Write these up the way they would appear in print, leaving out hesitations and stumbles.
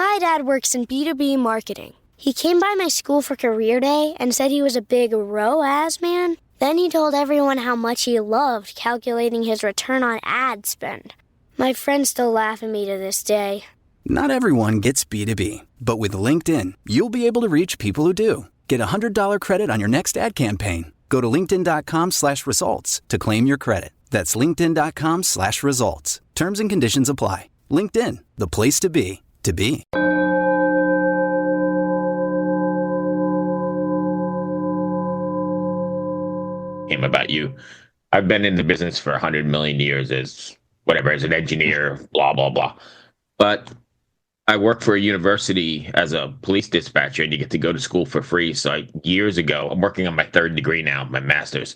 My dad works in B2B marketing. He came by my school for career day and said he was a big ROAS man. Then he told everyone how much he loved calculating his return on ad spend. My friends still laugh at me to this day. Not everyone gets B2B, but with LinkedIn, you'll be able to reach people who do. Get a $100 credit on your next ad campaign. Go to linkedin.com/results to claim your credit. That's linkedin.com/results. Terms and conditions apply. LinkedIn, the place to be, to be. About you. I've been in the business for 100 million years as an engineer, blah, blah, blah. But I work for a university as a police dispatcher, and you get to go to school for free. So years ago, I'm working on my third degree now, my master's.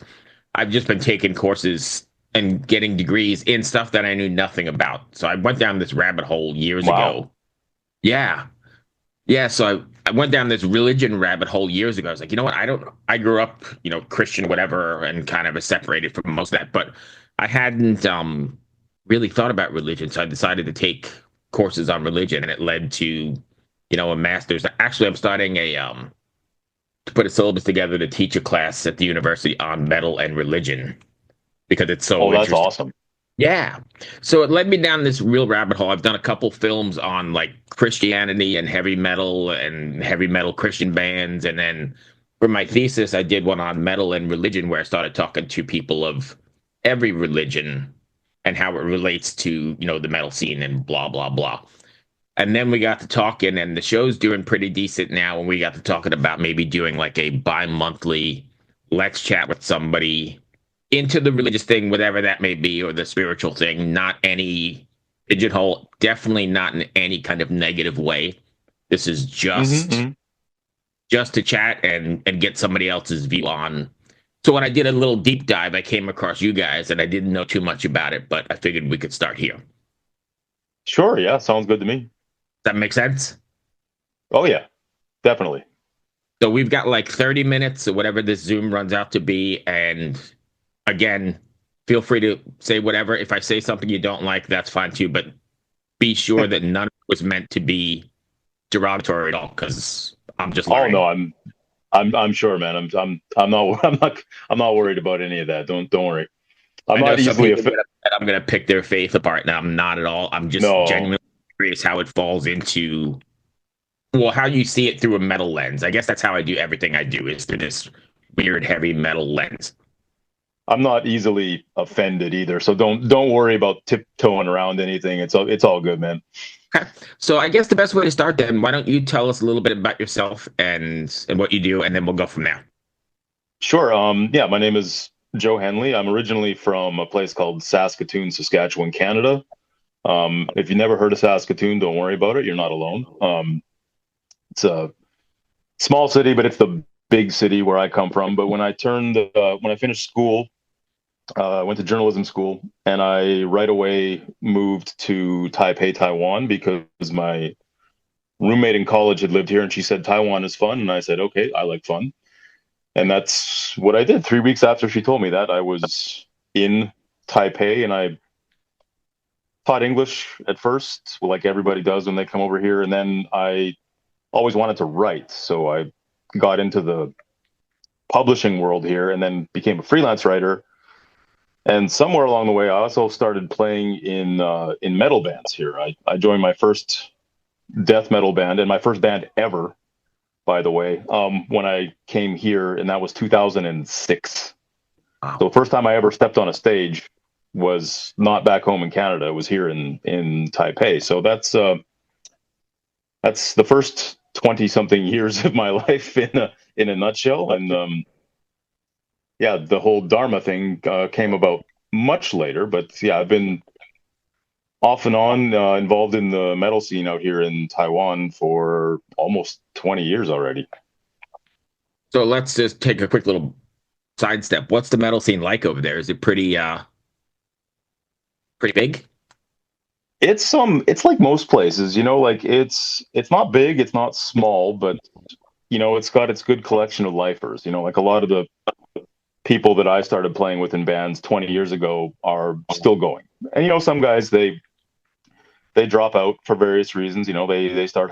I've just been taking courses and getting degrees in stuff that I knew nothing about. So I went down this rabbit hole years ago. Yeah. Yeah, so I went down this religion rabbit hole years ago. I was like, you know what? I grew up, Christian, whatever, and kind of separated from most of that. But I hadn't really thought about religion. So I decided to take courses on religion, and it led to, a master's. Actually, I'm starting to put a syllabus together to teach a class at the university on metal and religion because it's so interesting. That's awesome. Yeah. So it led me down this real rabbit hole. I've done a couple films on like Christianity and heavy metal Christian bands. And then for my thesis, I did one on metal and religion where I started talking to people of every religion and how it relates to, the metal scene and blah, blah, blah. And then we got to talking, and the show's doing pretty decent now. And we got to talking about maybe doing like a bi-monthly let's chat with somebody into the religious thing, whatever that may be, or the spiritual thing, not any pigeonhole, definitely not in any kind of negative way. This is just to chat and get somebody else's view on. So when I did a little deep dive, I came across you guys, and I didn't know too much about it, but I figured we could start here. Sure, yeah, sounds good to me. Does that make sense? Oh, yeah, definitely. So we've got like 30 minutes or whatever this Zoom runs out to be, and again, feel free to say whatever. If I say something you don't like, that's fine too. But be sure that none of it was meant to be derogatory at all, because I'm just learning. Oh no, I'm sure, man. I'm not worried about any of that. Don't worry. I'm not easily offended. I'm gonna pick their faith apart. Now I'm not at all. I'm just genuinely curious how it falls into. Well, how you see it through a metal lens. I guess that's how I do everything I do, is through this weird heavy metal lens. I'm not easily offended either, so don't worry about tiptoeing around anything. It's all good, man. Okay. So I guess the best way to start then, why don't you tell us a little bit about yourself and what you do, and then we'll go from there. Sure. Yeah, my name is Joe Henley. I'm originally from a place called Saskatoon, Saskatchewan, Canada. If you never heard of Saskatoon, don't worry about it. You're not alone. It's a small city, but it's the big city where I come from. But when I finished school, I went to journalism school, and I right away moved to Taipei, Taiwan, because my roommate in college had lived here, and she said Taiwan is fun, and I said, okay, I like fun. And that's what I did. 3 weeks after she told me that, I was in Taipei, and I taught English at first, like everybody does when they come over here. And then I always wanted to write, so I got into the publishing world here, and then became a freelance writer. And somewhere along the way, I also started playing in metal bands here. I joined my first death metal band, and my first band ever, by the way, when I came here, and that was 2006. Wow. So the first time I ever stepped on a stage was not back home in Canada. It was here in Taipei. So that's the first 20-something years of my life in a nutshell. And yeah, the whole Dharma thing came about much later. But yeah, I've been off and on involved in the metal scene out here in Taiwan for almost 20 years already. So let's just take a quick little sidestep. What's the metal scene like over there? Is it pretty big? It's like most places, like it's not big, it's not small, but it's got its good collection of lifers. Like a lot of the people that I started playing with in bands 20 years ago are still going. And some guys, they they drop out for various reasons. They start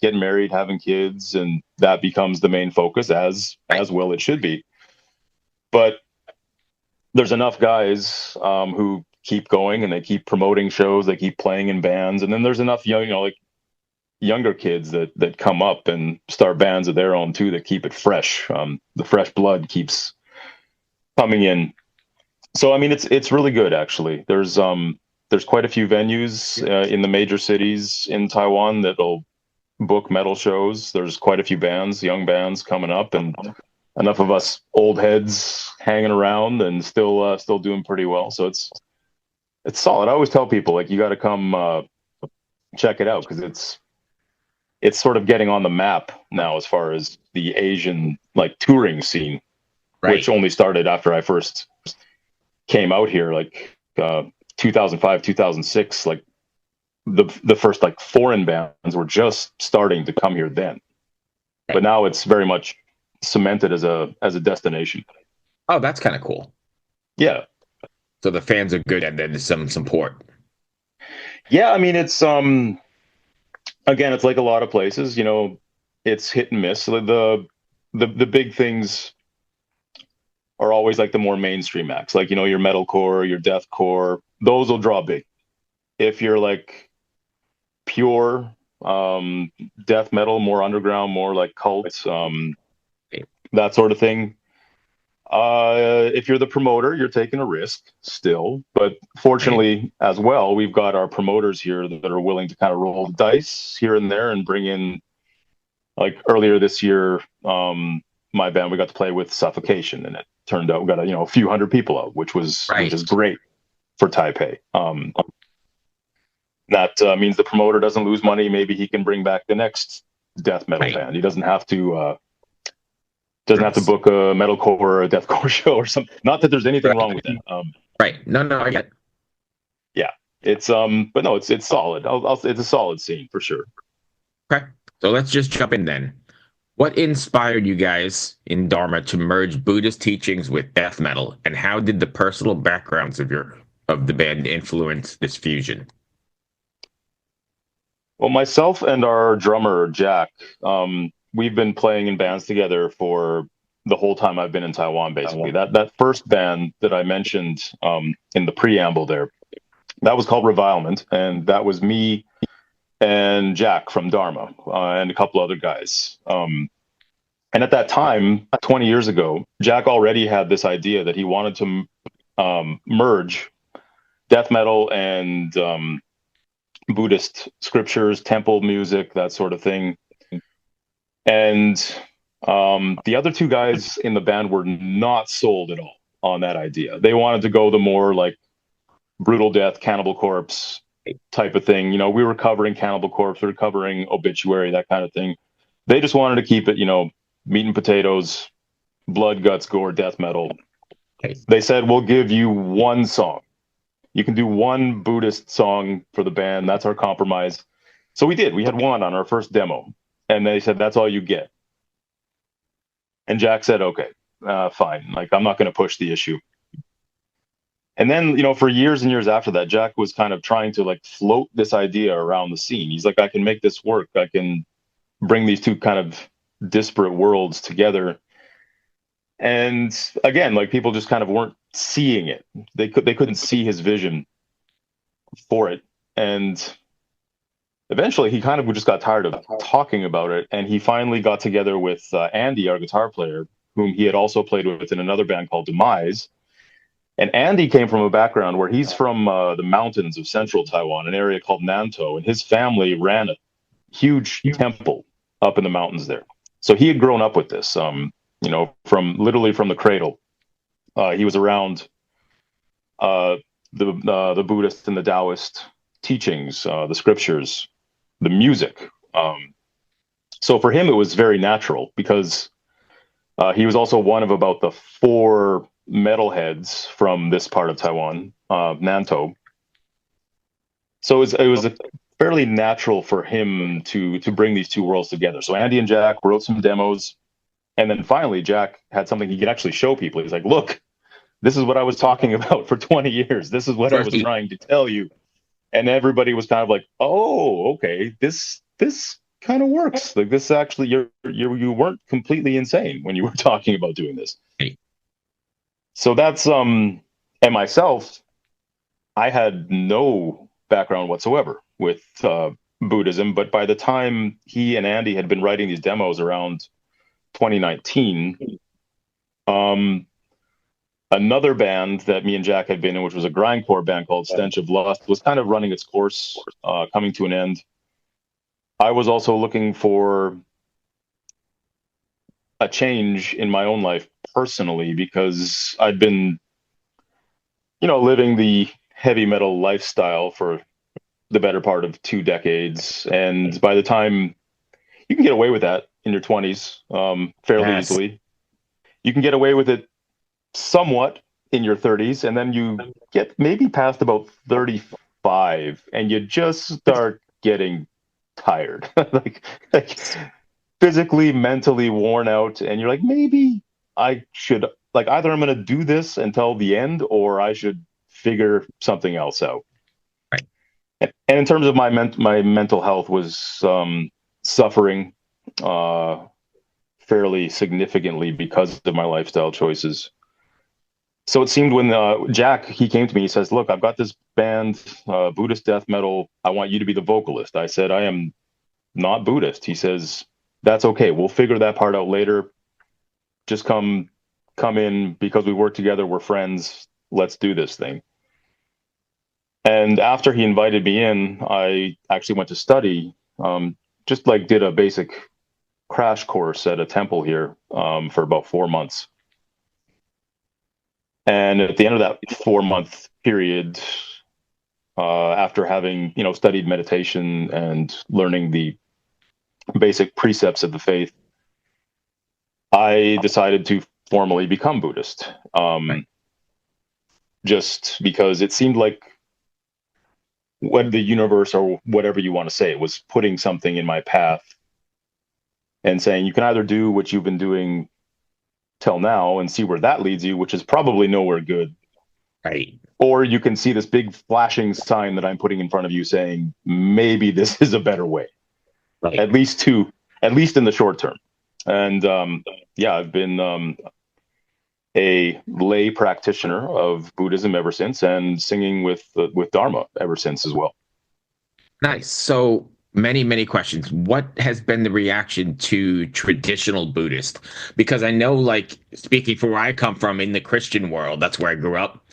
getting married, having kids, and that becomes the main focus, as well it should be. But there's enough guys who keep going, and they keep promoting shows, they keep playing in bands, and then there's enough younger kids that come up and start bands of their own too, that keep it fresh. The fresh blood keeps coming in. So I mean, it's really good, actually. There's quite a few venues in the major cities in Taiwan that'll book metal shows. There's quite a few bands, young bands coming up, and enough of us old heads hanging around and still doing pretty well. So it's solid. I always tell people, like, you got to come check it out, because it's sort of getting on the map now as far as the Asian touring scene, which only started after I first came out here, 2005, 2006. Like the first foreign bands were just starting to come here then, but now it's very much cemented as a destination. Oh, that's kind of cool. Yeah. So the fans are good, and then there's some support. Yeah, I mean, it's again, it's like a lot of places, it's hit and miss. The big things are always the more mainstream acts, your metalcore, your deathcore. Those will draw big. If you're pure death metal, more underground, more cults, that sort of thing. If you're the promoter, you're taking a risk still, but fortunately as well, we've got our promoters here that are willing to kind of roll the dice here and there and bring in, earlier this year, my band, we got to play with Suffocation, and it turned out we got a few hundred people out, which is great for Taipei. That means the promoter doesn't lose money. Maybe he can bring back the next death metal band. He doesn't have to book a metalcore or a deathcore show or something. Not that there's anything wrong with that. Right. No, I get it. Yeah. It's but no, it's solid. It's a solid scene for sure. Okay. So let's just jump in then. What inspired you guys in Dharma to merge Buddhist teachings with death metal, and how did the personal backgrounds of the band influence this fusion? Well, myself and our drummer Jack, we've been playing in bands together for the whole time I've been in Taiwan, basically. That first band that I mentioned in the preamble there, that was called Revilement, and that was me and Jack from Dharma and a couple other guys. And at that time, 20 years ago, Jack already had this idea that he wanted to merge death metal and Buddhist scriptures, temple music, that sort of thing. And the other two guys in the band were not sold at all on that idea. They wanted to go the more brutal death, Cannibal Corpse type of thing. We were covering Cannibal Corpse, we were covering Obituary, that kind of thing. They just wanted to keep it, meat and potatoes, blood, guts, gore, death metal. They said, we'll give you one song. You can do one Buddhist song for the band. That's our compromise. So we did. We had one on our first demo. And they said, that's all you get. And Jack said, okay, fine. I'm not going to push the issue. And then, for years and years after that, Jack was kind of trying to float this idea around the scene. He's like, I can make this work. I can bring these two kind of disparate worlds together. And again, people just kind of weren't seeing it. They couldn't see his vision for it. And eventually he kind of just got tired of talking about it. And he finally got together with Andy, our guitar player, whom he had also played with in another band called Demise. And Andy came from a background where he's from the mountains of central Taiwan, an area called Nantou, and his family ran a huge temple up in the mountains there. So he had grown up with this, from the cradle. He was around the Buddhist and the Taoist teachings, the scriptures, the music. So for him, it was very natural, because he was also one of about the 4 metalheads from this part of Taiwan, Nantou. So it was a fairly natural for him to bring these two worlds together. So Andy and Jack wrote some demos, and then finally Jack had something he could actually show people. He's like, look, this is what I was talking about for 20 years. This is what I was trying to tell you. And everybody was kind of like, oh, okay, this kind of works. Like this actually, you weren't completely insane when you were talking about doing this. Right. So that's and myself, I had no background whatsoever with Buddhism, but by the time he and Andy had been writing these demos around 2019, um, another band that me and Jack had been in, which was a grindcore band called Stench of Lust, was kind of running its course, coming to an end. I was also looking for a change in my own life personally because I'd been, living the heavy metal lifestyle for the better part of 2 decades. And by the time you can get away with that in your 20s, fairly Yes. easily, you can get away with it somewhat in your 30s, and then you get maybe past about 35, and you just start getting tired, like physically, mentally worn out, and you're like, maybe I should, like, either I'm going to do this until the end, or I should figure something else out. Right. And in terms of my mental health was suffering fairly significantly because of my lifestyle choices. So it seemed when Jack, he came to me, he says, look, I've got this band, Buddhist Death Metal. I want you to be the vocalist. I said, I am not Buddhist. He says, that's okay. We'll figure that part out later. Just come in because we work together. We're friends. Let's do this thing. And after he invited me in, I actually went to study, just like did a basic crash course at a temple here for about 4 months. And at the end of that 4-month period, after having, studied meditation and learning the basic precepts of the faith, I decided to formally become Buddhist. Just because it seemed like what the universe, or whatever you want to say, was putting something in my path and saying, you can either do what you've been doing till now and see where that leads you, which is probably nowhere good. Right. Or you can see this big flashing sign that I'm putting in front of you saying, maybe this is a better way, Right. at least in the short term. And I've been a lay practitioner of Buddhism ever since, and singing with Dharma ever since as well. Nice. So many questions. What has been the reaction to traditional Buddhist? Because I know, like, speaking from where I come from in the Christian world, that's where I grew up,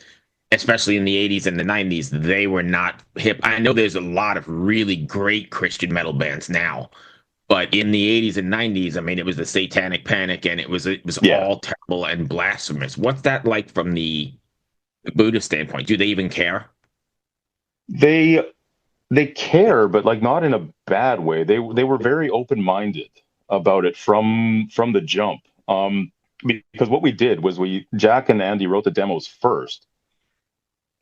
especially in the 80s and the 90s, they were not hip. I know there's a lot of really great Christian metal bands now, but in the 80s and 90s, I mean, it was the Satanic Panic, and it was all terrible and blasphemous. What's that like from the Buddhist standpoint? Do they even care? They care, but like not in a bad way. They were very open-minded about it from the jump. Because what we did was Jack and Andy wrote the demos first,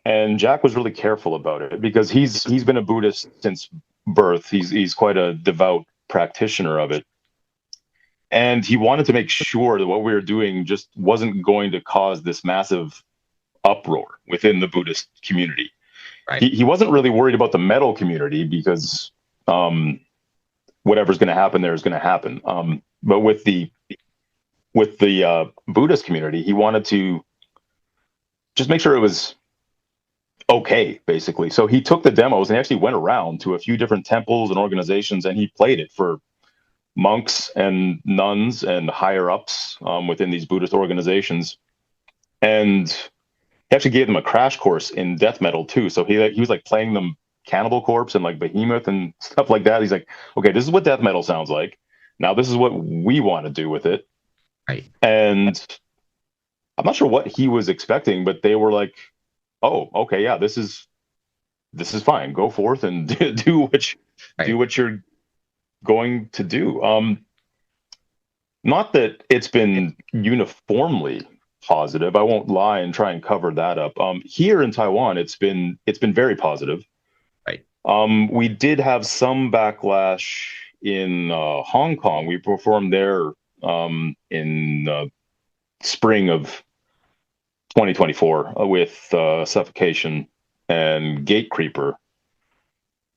and Jack was really careful about it because he's been a Buddhist since birth. He's quite a devout practitioner of it, and he wanted to make sure that what we were doing just wasn't going to cause this massive uproar within the Buddhist community. Right. He wasn't really worried about the metal community because whatever's going to happen there is going to happen. But with the Buddhist community, he wanted to just make sure it was okay, basically. So he took the demos and he actually went around to a few different temples and organizations, and he played it for monks and nuns and higher ups within these Buddhist organizations. And he actually gave them a crash course in death metal too. So he was like playing them Cannibal Corpse and like Behemoth and stuff like that. He's like, okay, this is what death metal sounds like. Now this is what we want to do with it. Right. And I'm not sure what he was expecting, but they were like, oh, okay, yeah, this is fine. Go forth and do what you're going to do. Not that it's been uniformly positive. I won't lie and try and cover that up. Here in Taiwan, it's been very positive. Right. We did have some backlash in Hong Kong. We performed there in spring of 2024 with Suffocation and Gate Creeper.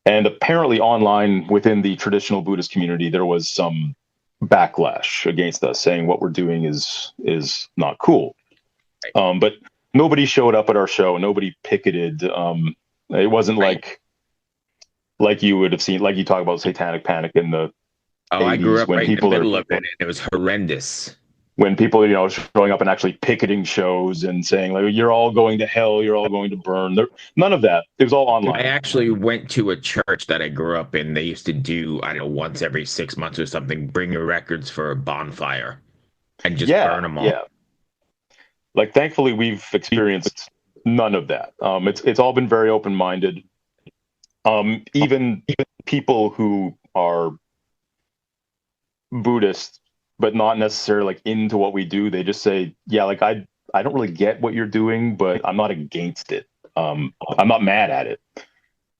And apparently online within the traditional Buddhist community, there was some backlash against us saying what we're doing is not cool. But nobody showed up at our show. Nobody picketed. It wasn't like you would have seen, like you talk about Satanic Panic in the 80s, I grew up when right in the people middle of it, and it was horrendous. When people, showing up and actually picketing shows and saying, like, you're all going to hell, you're all going to burn. None of that. It was all online. I actually went to a church that I grew up in. They used to do, I don't know, once every 6 months or something, bring your records for a bonfire and just burn them all. Yeah. Like, thankfully, we've experienced none of that. It's all been very open-minded. Even people who are Buddhist, but not necessarily like into what we do, they just say, yeah, like I don't really get what you're doing, but I'm not against it. I'm not mad at it.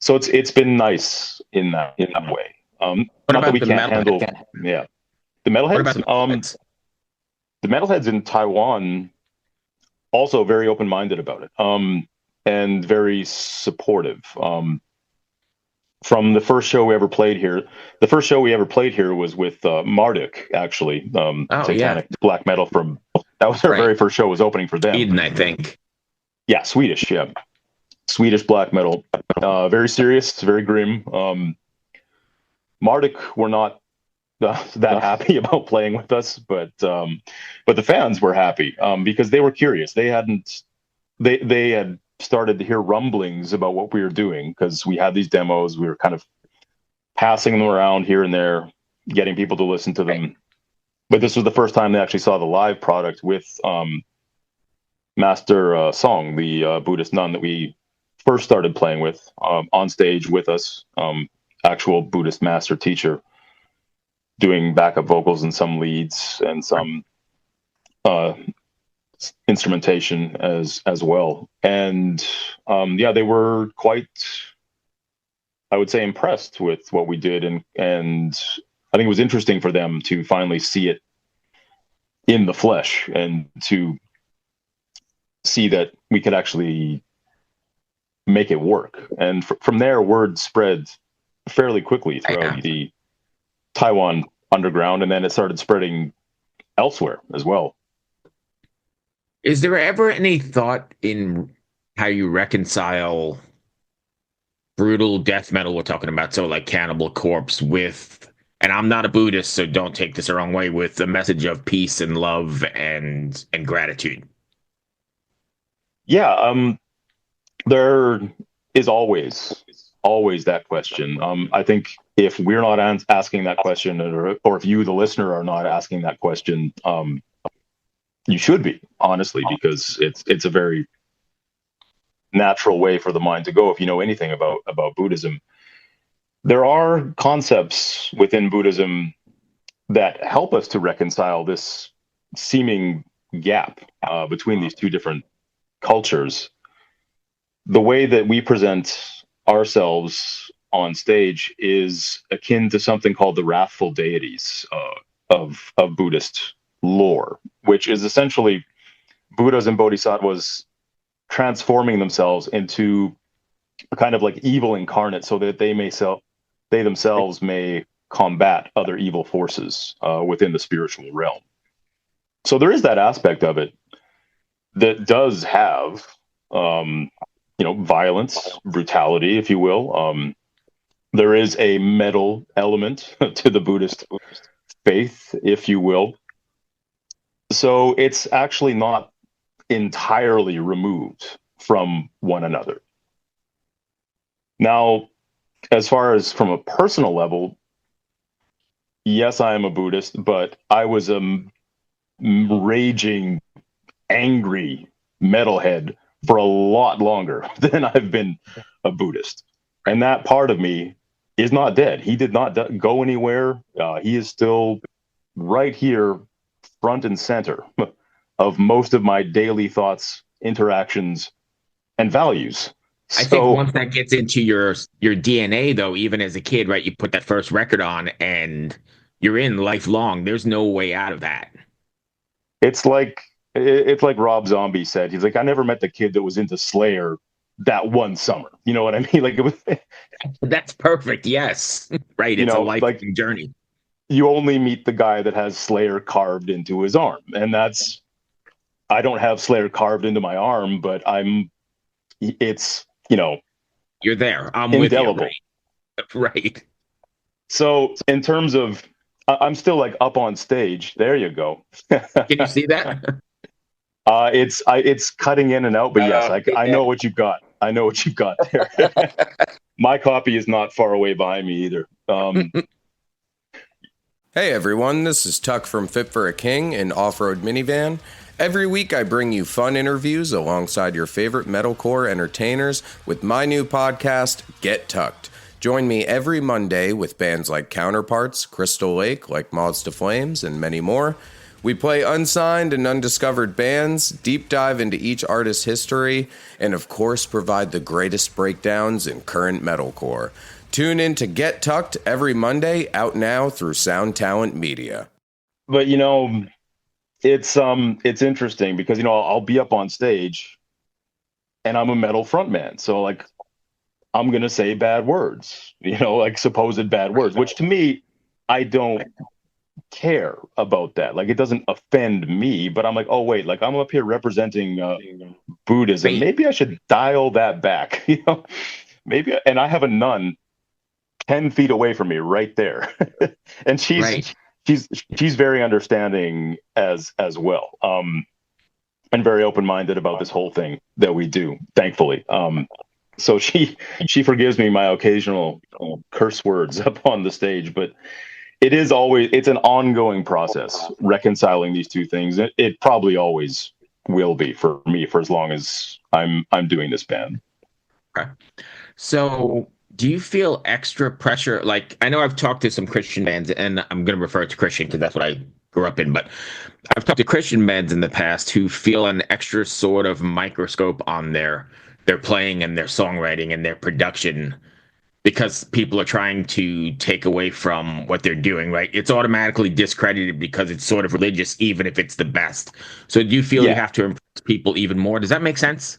So it's been nice in that way. What not about that we the can't handle, yeah. The metalheads. What about the metalheads? The metalheads in Taiwan also very open-minded about it, and very supportive. From the first show we ever played here, was with Marduk, actually. Satanic black metal that was our very first show, was opening for them. Sweden, I think. Yeah, Swedish, yeah. Swedish black metal. Very serious, very grim. Marduk were not that happy about playing with us, but the fans were happy, because they were curious. They had started to hear rumblings about what we were doing, because we had these demos. We were kind of passing them around here and there, getting people to listen to them. But this was the first time they actually saw the live product with Master Song, the Buddhist nun that we first started playing with, on stage with us, actual Buddhist master teacher, doing backup vocals and some leads and some instrumentation as well. And they were quite, I would say, impressed with what we did, and I think it was interesting for them to finally see it in the flesh, and to see that we could actually make it work. And from there, word spread fairly quickly throughout the Taiwan underground, and then it started spreading elsewhere as well. Is there ever any thought in how you reconcile brutal death metal we're talking about, so like Cannibal Corpse, with, and I'm not a Buddhist, so don't take this the wrong way, with the message of peace and love and gratitude? Yeah, there is always that question. I think if we're not asking that question, or if you, the listener, are not asking that question, you should be, honestly, because it's a very natural way for the mind to go if you know anything about Buddhism. There are concepts within Buddhism that help us to reconcile this seeming gap between these two different cultures. The way that we present ourselves on stage is akin to something called the wrathful deities of Buddhist lore, which is essentially Buddhas and Bodhisattvas transforming themselves into a kind of like evil incarnate, so that they themselves may combat other evil forces within the spiritual realm. So there is that aspect of it that does have violence, brutality, if you will. There is a metal element to the Buddhist faith, if you will. So it's actually not entirely removed from one another. Now, as far as from a personal level, yes, I am a Buddhist, but I was a raging, angry metalhead for a lot longer than I've been a Buddhist. And that part of me is not dead. He did not go anywhere. He is still right here, front and center of most of my daily thoughts, interactions, and values. I think once that gets into your DNA, though, even as a kid, right, you put that first record on and you're in lifelong. There's no way out of that. It's like Rob Zombie said. He's like, I never met the kid that was into Slayer that one summer. You know what I mean? Like it was, That's perfect. Yes. Right. you It's a know, like lifelong journey. you only meet the guy that has Slayer carved into his arm. And I don't have Slayer carved into my arm, but it's, You're there. I'm with you. indelible. Right. Right. So in terms of, I'm still like up on stage. There you go. Can you see that? It's cutting in and out, but yes, I know what you've got. I know what you've got there. My copy is not far away behind me either. Hey everyone, this is Tuck from Fit for a King, an off-road minivan. Every week I bring you fun interviews alongside your favorite metalcore entertainers with my new podcast, Get Tucked. Join me every Monday with bands like Counterparts, Crystal Lake, like Moths to Flames, and many more. We play unsigned and undiscovered bands, deep dive into each artist's history, and of course provide the greatest breakdowns in current metalcore. Tune in to Get Tucked every Monday, out now through Sound Talent Media. But it's interesting because I'll be up on stage, and I'm a metal frontman, so like I'm gonna say bad words, like supposed bad words, which to me I don't care about that. Like it doesn't offend me, but I'm like, oh wait, like I'm up here representing Buddhism. Maybe I should dial that back, maybe. And I have a nun 10 feet away from me right there. And she's very understanding as well. And very open-minded about this whole thing that we do, thankfully. So she forgives me my occasional curse words up on the stage, but it's an ongoing process reconciling these two things. It probably always will be for me for as long as I'm doing this band. Okay. So do you feel extra pressure? Like, I know I've talked to some Christian bands, and I'm going to refer to Christian because that's what I grew up in, but I've talked to Christian bands in the past who feel an extra sort of microscope on their playing and their songwriting and their production because people are trying to take away from what they're doing, right? It's automatically discredited because it's sort of religious, even if it's the best. So do you feel you have to impress people even more? Does that make sense?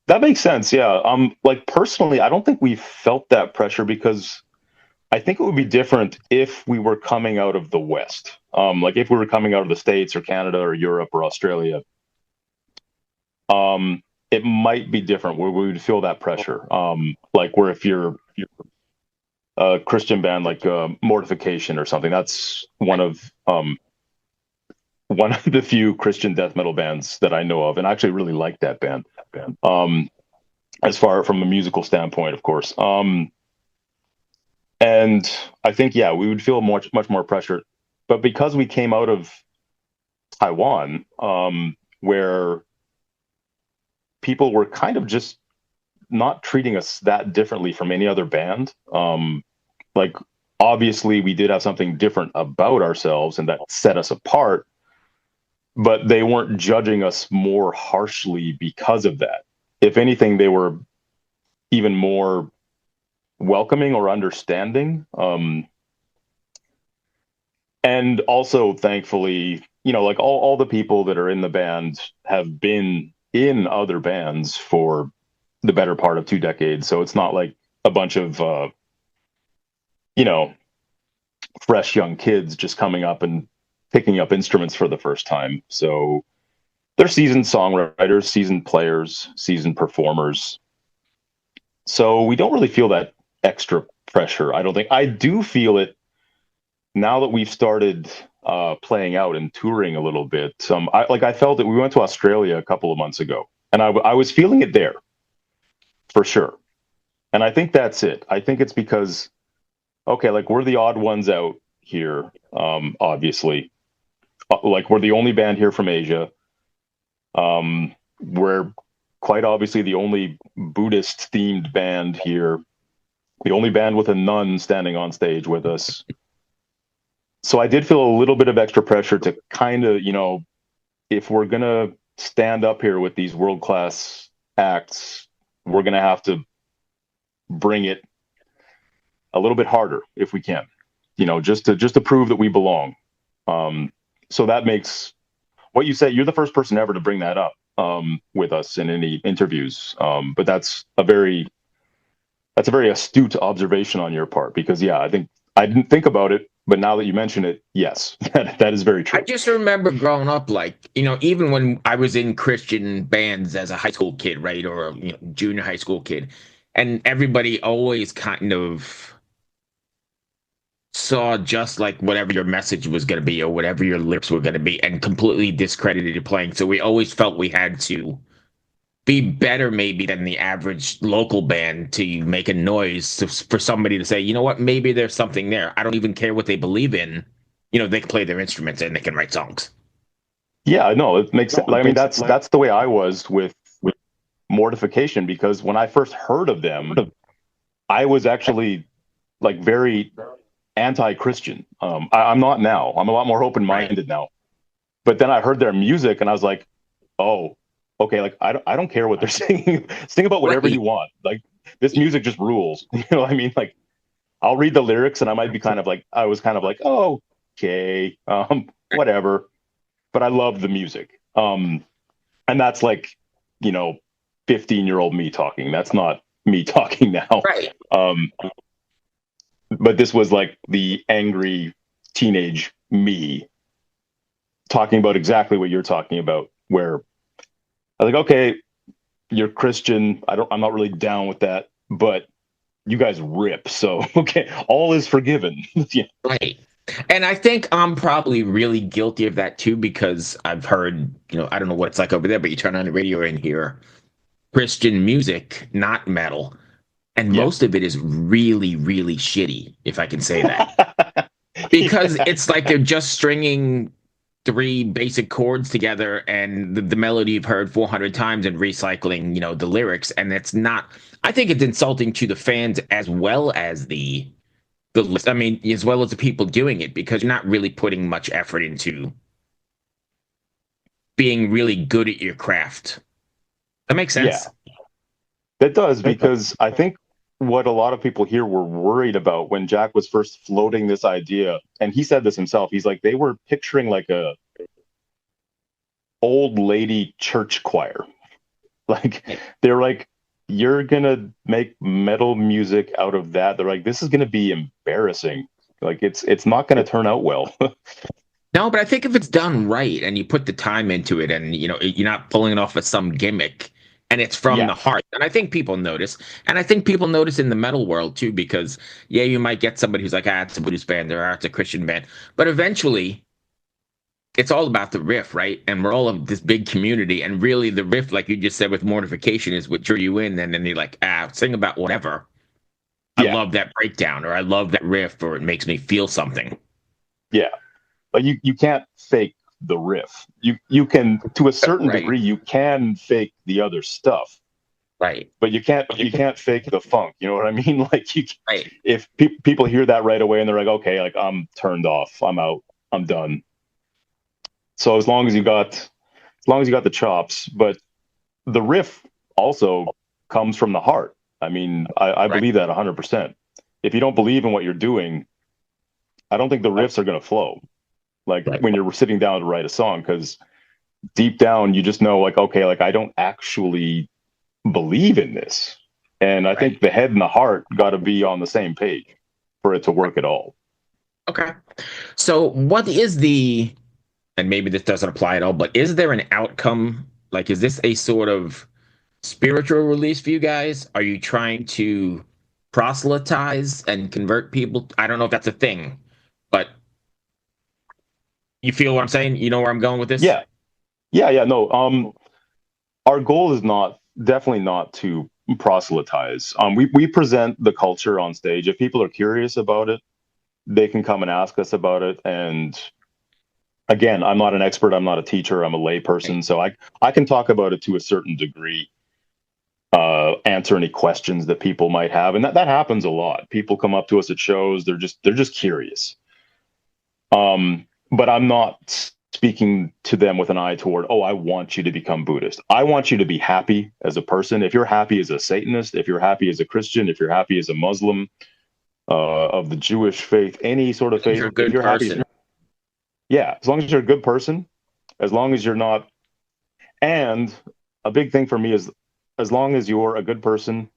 That makes sense, yeah. Like personally, I don't think we felt that pressure because I think it would be different if we were coming out of the West. Like if we were coming out of the States or Canada or Europe or Australia. It might be different where we would feel that pressure. Like where if you're a Christian band like Mortification or something, that's one of the few Christian death metal bands that I know of, and I actually really like that band. As far from a musical standpoint, of course. And I think we would feel much more pressure, but because we came out of Taiwan, where people were kind of just not treating us that differently from any other band. Like obviously we did have something different about ourselves and that set us apart, but they weren't judging us more harshly because of that. If anything, they were even more welcoming or understanding. And also thankfully, like all the people that are in the band have been in other bands for the better part of 2 decades. So it's not like a bunch of, fresh young kids just coming up and picking up instruments for the first time. So they're seasoned songwriters, seasoned players, seasoned performers. So we don't really feel that extra pressure. I don't think. I do feel it now that we've started playing out and touring a little bit. I felt it. We went to Australia a couple of months ago, and I was feeling it there for sure. And I think that's it. I think it's because, okay, like we're the odd ones out here, obviously. Like we're the only band here from Asia. We're quite obviously the only Buddhist themed band here. The only band with a nun standing on stage with us. So I did feel a little bit of extra pressure to kind of, if we're going to stand up here with these world-class acts, we're going to have to bring it a little bit harder if we can, just to prove that we belong. So that makes what you say, you're the first person ever to bring that up. with us in any interviews. But that's a very astute observation on your part, because yeah, I think I didn't think about it, but now that you mention it, yes, that is very true. I just remember growing up, like, even when I was in Christian bands as a high school kid, right, or junior high school kid, and everybody always kind of saw just like whatever your message was going to be or whatever your lyrics were going to be, and completely discredited your playing. So we always felt we had to be better maybe than the average local band to make a noise for somebody to say, you know what, maybe there's something there. I don't even care what they believe in. They can play their instruments and they can write songs. Yeah, no, it makes sense. I mean, that's the way I was with Mortification, because when I first heard of them, I was actually like very anti-Christian. I'm not now. I'm a lot more open-minded now. But then I heard their music and I was like, oh, okay, like I don't care what they're singing. Sing about whatever you want. Like, this music just rules. You know what I mean? Like, I'll read the lyrics and I might be I was kind of like, oh, okay, whatever. But I love the music. And that's like, 15-year-old me talking. That's not me talking now. Right. But this was like the angry teenage me talking about exactly what you're talking about, where I was like, okay, you're Christian. I'm not really down with that, but you guys rip. So, okay, all is forgiven. Yeah. Right. And I think I'm probably really guilty of that too, because I've heard, I don't know what it's like over there, but you turn on the radio and hear Christian music, not metal. And most of it is really, really shitty, if I can say that. Because it's like they're just stringing 3 basic chords together and the melody you've heard 400 times and recycling, the lyrics. And it's not, I think it's insulting to the fans as well as the list. I mean, as well as the people doing it, because you're not really putting much effort into being really good at your craft. That makes sense. Yeah, that does, because I think what a lot of people here were worried about when Jack was first floating this idea, and he said this himself, he's like, they were picturing like a old lady church choir. Like, they're like, you're gonna make metal music out of that. They're like, this is gonna be embarrassing. Like, it's not gonna turn out well. No, but I think if it's done right and you put the time into it, and you're not pulling it off as some gimmick, and it's from the heart, and I think people notice. And I think people notice in the metal world too, because you might get somebody who's like, it's a Buddhist band, or it's a Christian band, but eventually it's all about the riff, right? And we're all of this big community, and really the riff, like you just said with Mortification, is what drew you in, and then you're like, sing about whatever. I love that breakdown, or I love that riff, or it makes me feel something. Yeah. Like, you can't fake the riff. You can, to a certain degree, you can fake the other stuff. Right. But you can't fake the funk. You know what I mean? Like, if people hear that right away and they're like, okay, like, I'm turned off, I'm out, I'm done. So as long as you got the chops, but the riff also comes from the heart. I mean, I believe that 100%. If you don't believe in what you're doing, I don't think the riffs are going to flow. Like, when you're sitting down to write a song, because deep down you just know, like, okay, like, I don't actually believe in this. And I think the head and the heart got to be on the same page for it to work at all. Okay. So what is and maybe this doesn't apply at all, but is there an outcome? Like, is this a sort of spiritual release for you guys? Are you trying to proselytize and convert people? I don't know if that's a thing, but you feel what I'm saying? You know where I'm going with this? Yeah. No, our goal is definitely not to proselytize. We present the culture on stage. If people are curious about it, they can come and ask us about it. And again, I'm not an expert. I'm not a teacher. I'm a lay person. So I can talk about it to a certain degree, answer any questions that people might have. And that happens a lot. People come up to us at shows. They're just curious. But I'm not speaking to them with an eye toward, I want you to become Buddhist. I want you to be happy as a person. If you're happy as a Satanist, if you're happy as a Christian, if you're happy as a Muslim, of the Jewish faith, any sort of faith, you're a good person. Happy, as long as you're a good person, as long as you're not, And a big thing for me is, as long as you're a good person,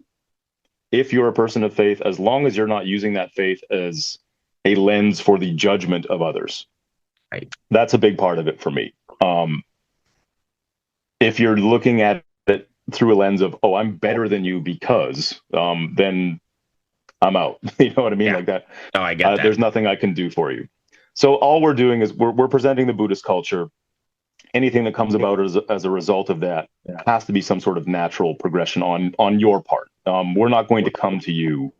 if you're a person of faith, as long as you're not using that faith as a lens for the judgment of others, Right. that's a big part of it for me. If you're looking at it through a lens of, oh, I'm better than you because, then I'm out. You know what I mean? Yeah. Like that. No, I get that. There's nothing I can do for you. So all we're doing is we're presenting the Buddhist culture. Anything that comes about as a result of that has to be some sort of natural progression on your part. We're not going to come to you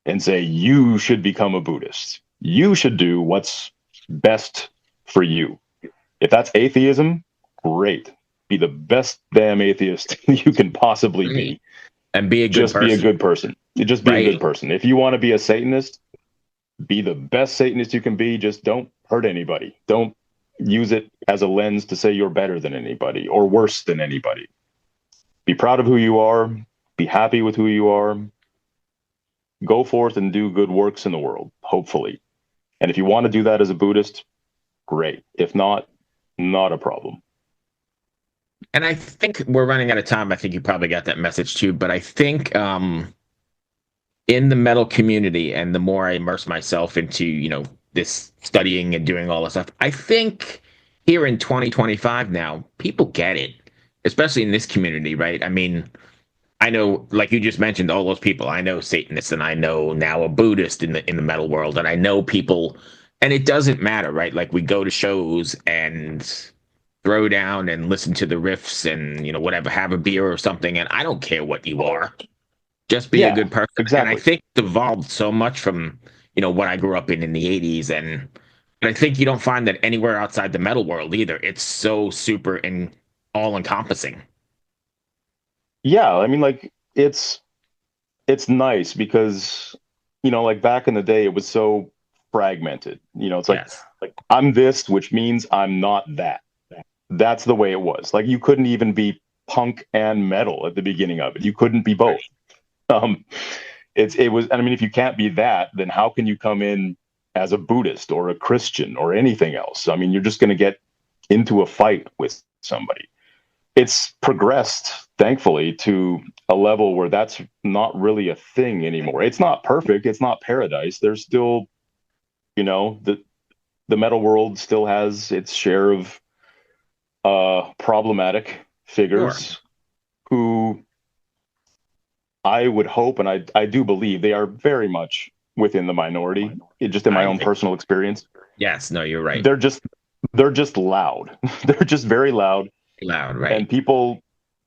and say, you should become a Buddhist. You should do what's best for you. If that's atheism, great. Be the best damn atheist you can possibly be. And be a good Just person. be a good person. Just be Right. a good person. If you want to be a Satanist, be the best Satanist you can be. Just don't hurt anybody. Don't use it as a lens to say you're better than anybody or worse than anybody. Be proud of who you are. Be happy with who you are. Go forth and do good works in the world, hopefully. And if you want to do that as a Buddhist, great. If not, not a problem. And I think we're running out of time. I think you probably got that message too. But I think in the metal community, and the more I immerse myself into, this studying and doing all this stuff, I think here in 2025 now, people get it, especially in this community, right? I mean, I know, like you just mentioned, all those people. I know Satanists, and I know now a Buddhist in the metal world, and I know people, and it doesn't matter, right? Like we go to shows and throw down and listen to the riffs and whatever, have a beer or something, and I don't care what you are, just be a good person. Exactly. And I think it evolved so much from what I grew up in the 80s, and I think you don't find that anywhere outside the metal world either. It's so super and all encompassing. Yeah, I mean, like it's nice because like back in the day, it was so fragmented. It's like Yes. like I'm this, which means I'm not that. That's the way it was. Like you couldn't even be punk and metal at the beginning of it. You couldn't be both. It was. I mean, if you can't be that, then how can you come in as a Buddhist or a Christian or anything else? I mean, you're just going to get into a fight with somebody. It's progressed, thankfully, to a level where that's not really a thing anymore. It's not perfect. It's not paradise. There's still, the metal world still has its share of problematic figures who I would hope, and I do believe they are very much within the minority. Just in my own personal experience. Yes, no, you're right. They're just loud. They're just very loud. Loud, right? And people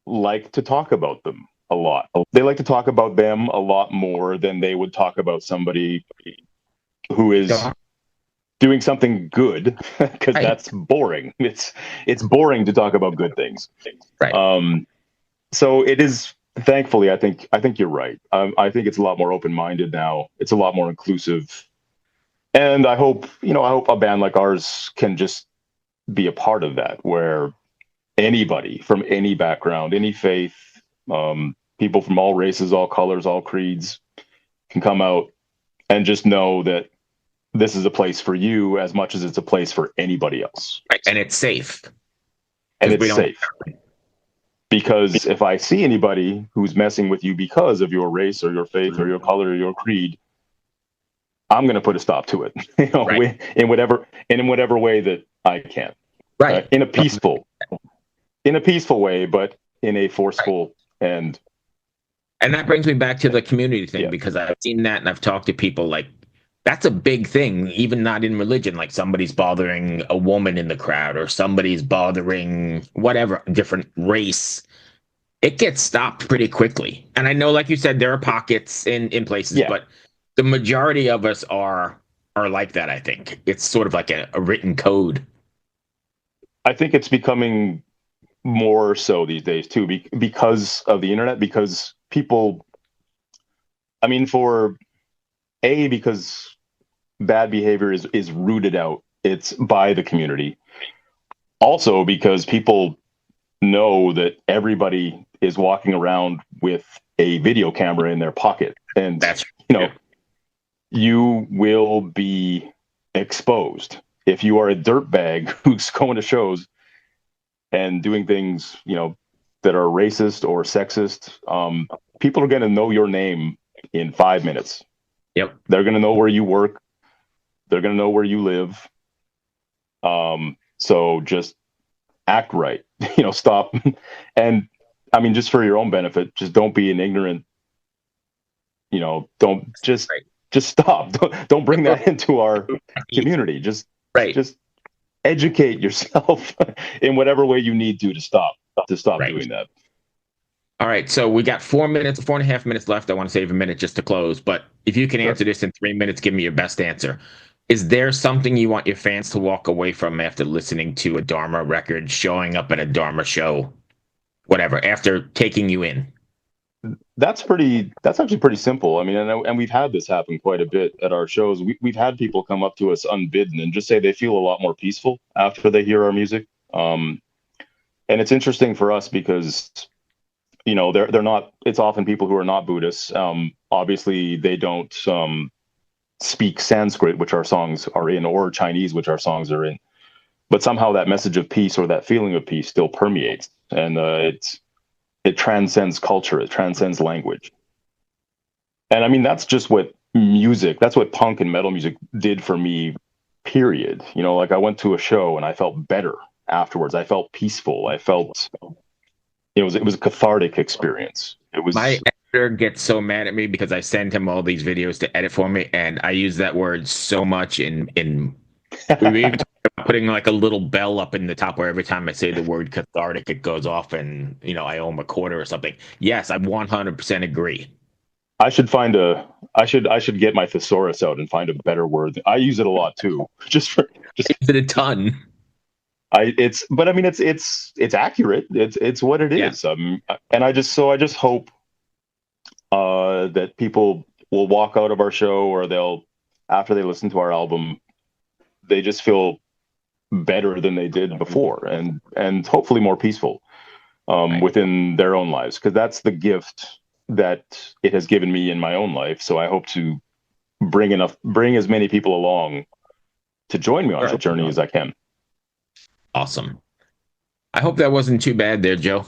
like to talk about them a lot. They like to talk about them a lot more than they would talk about somebody who is doing something good, because that's boring. It's boring to talk about good things. Right. So it is. Thankfully, I think you're right. I think it's a lot more open-minded now. It's a lot more inclusive, and I hope a band like ours can just be a part of that, where anybody from any background, any faith, people from all races, all colors, all creeds can come out and just know that this is a place for you as much as it's a place for anybody else. Right. And it's safe. And it's safe. Because if I see anybody who's messing with you because of your race or your faith or your color or your creed, I'm going to put a stop to it, in whatever way that I can. Right. In a peaceful way, but in a forceful and that brings me back to the community thing, because I've seen that and I've talked to people like that's a big thing, even not in religion. Like somebody's bothering a woman in the crowd, or somebody's bothering whatever different race. It gets stopped pretty quickly. And I know, like you said, there are pockets in places, but the majority of us are like that. I think it's sort of like a written code. I think it's becoming more so these days too, because of the internet, because people, I mean, because bad behavior is rooted out. It's by the community. Also because people know that everybody is walking around with a video camera in their pocket, and that's you will be exposed if you are a dirtbag who's going to shows. and doing things, that are racist or sexist, people are going to know your name in 5 minutes. Yep. They're going to know where you work. They're going to know where you live. So just act right, stop. And I mean, just for your own benefit, just don't be an ignorant, don't just stop. Don't bring that into our community. Just educate yourself in whatever way you need to stop doing that. All right. So we got 4.5 minutes left. I want to save a minute just to close, but if you can answer this in 3 minutes, give me your best answer. Is there something you want your fans to walk away from after listening to a Dharma record, showing up at a Dharma show, whatever, after taking you in? That's actually pretty simple. I mean, and we've had this happen quite a bit at our shows. We've had people come up to us unbidden and just say they feel a lot more peaceful after they hear our music. And it's interesting for us because, they're not, it's often people who are not Buddhists. Obviously they don't speak Sanskrit, which our songs are in, or Chinese, which our songs are in. But somehow that message of peace or that feeling of peace still permeates. And it transcends culture. It transcends language. And I mean, that's just what that's what punk and metal music did for me, period. Like I went to a show and I felt better afterwards. I felt peaceful. I felt, it was a cathartic experience. It was. My editor gets so mad at me because I send him all these videos to edit for me. And I use that word so much in we even putting like a little bell up in the top where every time I say the word cathartic, it goes off and, I owe him a quarter or something. Yes, I 100% agree. I should get my thesaurus out and find a better word. I use it a lot too. Just use it a ton. But I mean, it's accurate. It's what it is. And I just hope that people will walk out of our show, or after they listen to our album, they just feel better than they did before, and hopefully more peaceful within their own lives, because that's the gift that it has given me in my own life. So I hope to bring as many people along to join me on that journey as I can. Awesome. I hope that wasn't too bad there, Joe.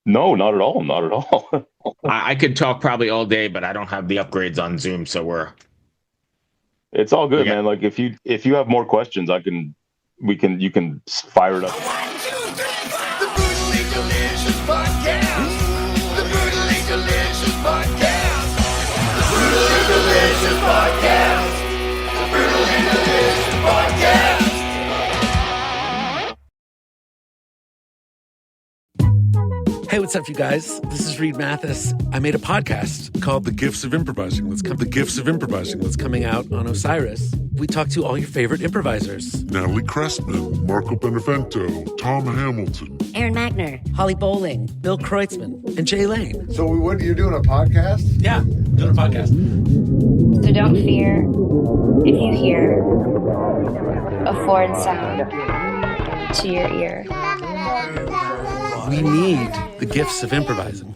No, not at all. Not at all. I could talk probably all day, but I don't have the upgrades on Zoom, so it's all good, man. Like if you have more questions, you can fire it up. 1, 2, 3, 4. The Brutally Delicious Podcast. The Brutally Delicious Podcast. The Brutally Delicious Podcast. The Brutally Delicious Podcast. Hey, what's up, you guys? This is Reed Mathis. I made a podcast called The Gifts of Improvising. That's coming out on Osiris. We talk to all your favorite improvisers. Natalie Cressman, Marco Benevento, Tom Hamilton, Aaron Magner, Holly Bowling, Bill Kreutzmann, and Jay Lane. So what, you're doing a podcast? Yeah, doing a podcast. So don't fear if you hear a foreign sound to your ear. We need the gifts of improvising.